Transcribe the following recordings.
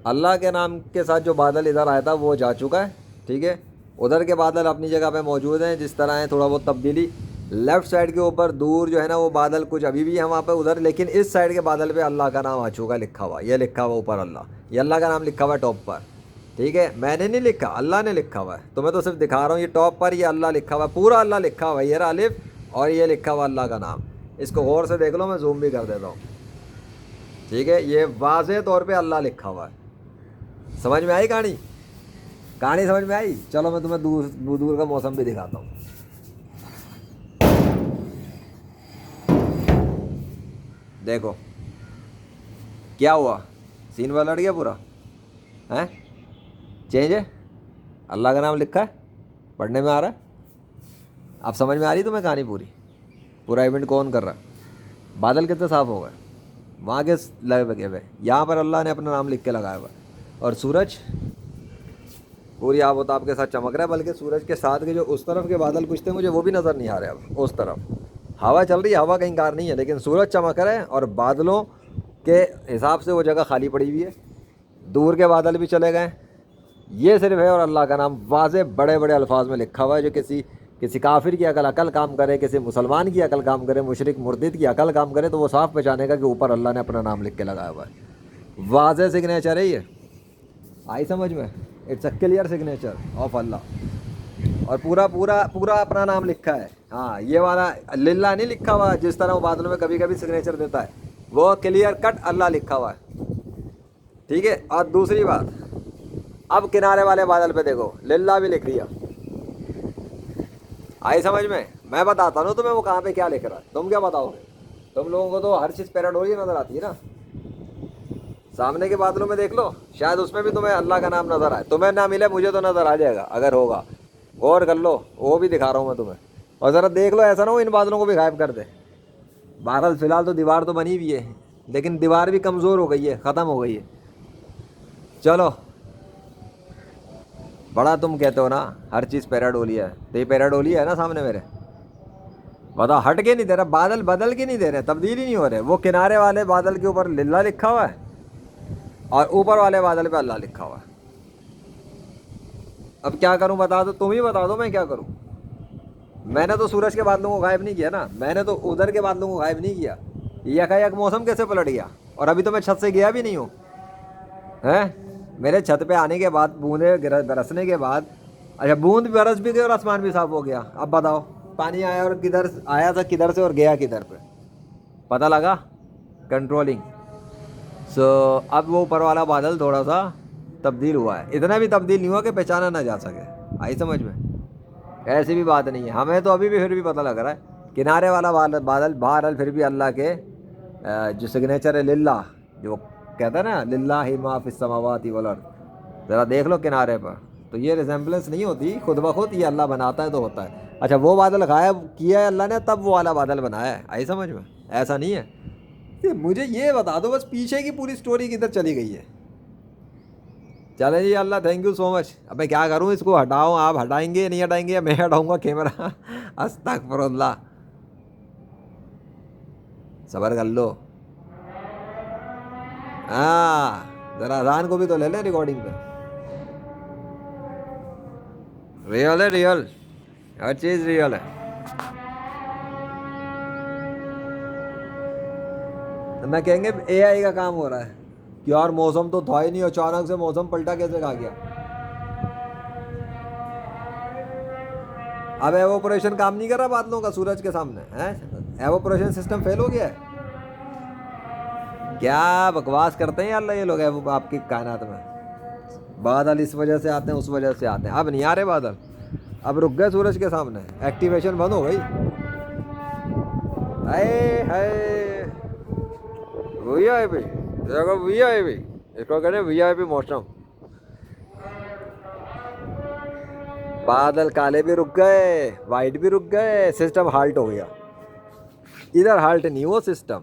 अल्लाह के नाम के साथ जो बादल इधर आया था वो जा चुका है, ठीक है। उधर के बादल अपनी जगह पे मौजूद हैं जिस तरह है, थोड़ा बहुत तब्दीली। लेफ़्ट साइड के ऊपर दूर जो है ना वो बादल कुछ अभी भी है वहाँ पे उधर, लेकिन इस साइड के बादल पे अल्लाह का नाम आ चुका है लिखा हुआ, ये लिखा हुआ ऊपर अल्लाह, ये अल्लाह का नाम लिखा हुआ है टॉप पर, ठीक है। मैंने नहीं लिखा, अल्लाह ने लिखा हुआ है, तो मैं तो सिर्फ दिखा रहा हूँ। ये टॉप पर ये अल्लाह लिखा हुआ है, पूरा अल्लाह लिखा हुआ है, ये रहा अलिफ और ये लिखा हुआ अल्लाह का नाम। इसको गौर से देख लो, मैं जूम भी कर देता हूँ, ठीक है। ये वाज़ेह तौर पे अल्लाह लिखा हुआ है। समझ में आई कहानी? कहानी समझ में आई? चलो मैं तुम्हें दूर दूर का मौसम भी दिखाता हूँ। देखो क्या हुआ, सीन पलट गया पूरा, हैं? चेंज है, अल्लाह का नाम लिखा है, पढ़ने में आ रहा है। अब समझ में आ रही तुम्हें कहानी पूरी? पूरा इवेंट कौन कर रहा है? बादल कितने साफ हो गए वहाँ के लगे हुए, यहाँ पर अल्लाह ने अपना नाम लिख के लगाया हुआ है। और सूरज पूरी आबोताब के साथ चमक रहा है, बल्कि सूरज के साथ के जो उस तरफ के बादल कुछ थे मुझे वो भी नज़र नहीं आ रहे अब उस तरफ। हवा चल रही है, हवा का इंकार नहीं है, लेकिन सूरज चमक रहा है और बादलों के हिसाब से वो जगह खाली पड़ी हुई है। दूर के बादल भी चले गए, ये सिर्फ है और अल्लाह का नाम वाज़े बड़े बड़े अल्फाज में लिखा हुआ है। जो किसी काफिर की अकल काम करे, किसी मुसलमान की अकल काम करे, मुशरिक मुर्दिद की अकल काम करे, तो वो साफ पहचानेगा कि ऊपर अल्लाह ने अपना नाम लिख के लगाया हुआ है। वाज़े सिग्नेचर है ये, आई समझ में? It's a clear signature of Allah, और पूरा पूरा पूरा अपना नाम लिखा है। हाँ, ये वाला लिल्ला नहीं लिखा हुआ जिस तरह वो बादलों में कभी कभी सिग्नेचर देता है, वो क्लियर कट अल्लाह लिखा हुआ है, ठीक है। और दूसरी बात, अब किनारे वाले बादल पे देखो लिल्ला भी लिख दिया, आई समझ में? मैं बताता हूँ तुम्हें वो कहाँ पे क्या लिख रहा है, तुम क्या बताओगे? तुम लोगों को तो हर चीज़ पैराडोरी नज़र आती है ना। सामने के बादलों में देख लो, शायद उसमें भी तुम्हें अल्लाह का नाम नज़र आए, तुम्हें ना मिले मुझे तो नज़र आ जाएगा अगर होगा, गौर कर लो, वो भी दिखा रहा हूँ मैं तुम्हें। और ज़रा देख लो, ऐसा ना हो इन बादलों को भी गायब कर दे। बहरहाल फ़िलहाल तो दीवार तो बनी हुई है, लेकिन दीवार भी कमज़ोर हो गई है, ख़त्म हो गई है। चलो, बड़ा तुम कहते हो ना हर चीज़ पैराडोलिया है, तो ये पैराडोलिया है ना सामने मेरे। बताओ, हट के नहीं दे रहा, बादल बदल के नहीं दे रहे, तब्दील ही नहीं हो रहे। वो किनारे वाले बादल के ऊपर लिल्ला लिखा हुआ है और ऊपर वाले बादल पे अल्लाह लिखा हुआ है। अब क्या करूं बता दो, तुम ही बता दो मैं क्या करूं। मैंने तो सूरज के बादलों को गायब नहीं किया ना, मैंने तो उधर के बादलों को गायब नहीं किया। यकायक मौसम कैसे पलट गया? और अभी तो मैं छत से गया भी नहीं हूँ, हैं? मेरे छत पे आने के बाद बूंदे बरसने के बाद, अच्छा बूंद बरस भी गई और आसमान भी साफ हो गया। अब बताओ, पानी आया और किधर आया था, किधर से और गया किधर पे, पता लगा? कंट्रोलिंग। सो अब वो ऊपर वाला बादल थोड़ा सा तब्दील हुआ है, इतना भी तब्दील नहीं हुआ कि पहचाना ना जा सके, आई समझ में? ऐसी भी बात नहीं है, हमें तो अभी भी फिर भी पता लग रहा है किनारे वाला बादल बहरहाल फिर भी अल्लाह के जो सिग्नेचर है लिल्ला, जो कहता है ना लिल्ला ही मा फिस समावाति वल अर्द, ज़रा देख लो किनारे पर, तो ये रिजेंबलेंस नहीं होती खुद ब खुद, ये अल्लाह बनाता है तो होता है। अच्छा, वो बादल गायब किया है अल्लाह ने, तब वो वाला बादल बनाया है, आई समझ में? ऐसा नहीं है। मुझे ये बता दो बस, पीछे की पूरी स्टोरी किधर चली गई है? चले जी, अल्लाह थैंक यू सो मच। अब मैं क्या करूं, इसको हटाऊं? आप हटाएंगे नहीं हटाएंगे या मैं हटाऊंगा कैमरा? अस्तगफुरुल्लाह, सबर कर लो। हाँ, जरा अजान को भी तो ले लें रिकॉर्डिंग पे। रियल है, रियल, हर चीज़ रियल है। तो मैं कहेंगे एआई का काम हो रहा है कि यार मौसम तो था ही नहीं, अचानक से मौसम पलटा कैसे खा गया। अब एवोपोरेशन काम नहीं कर रहा बादलों का सूरज के सामने, हैं? एवोपोरेशन सिस्टम फेल हो गया है। क्या बकवास करते हैं अल्लाह ये लोग आपकी कायनात में। बादल इस वजह से आते हैं, उस वजह से आते हैं, अब नहीं आ रहे बादल, अब रुक गए सूरज के सामने, एक्टिवेशन बंद हो गई। हाय हाय, वीआईपी देखो, वीआईपी, इसको कहते हैं वीआईपी मौसम। बादल काले भी रुक गए, वाइट भी रुक गए, सिस्टम हाल्ट हो गया। इधर हाल्ट नहीं, वो सिस्टम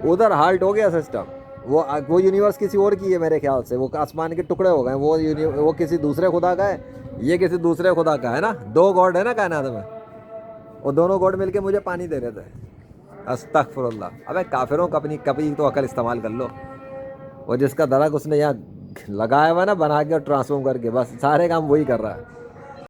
उधर हाल्ट हो गया सिस्टम। वो यूनिवर्स किसी और की है मेरे ख्याल से, वो आसमान के टुकड़े हो गए, वो किसी दूसरे खुदा का है, ये किसी दूसरे खुदा का है ना। दो गॉड है ना कायनात में, वो दोनों गॉड मिलके मुझे पानी दे रहे थे। अस्तगफुरुल्लाह, अबे काफिरों का अपनी कभी तो अकल इस्तेमाल कर लो। और जिसका दरक उसने यहाँ लगाया हुआ ना बना के और ट्रांसफॉर्म करके, बस सारे काम वही कर रहा है।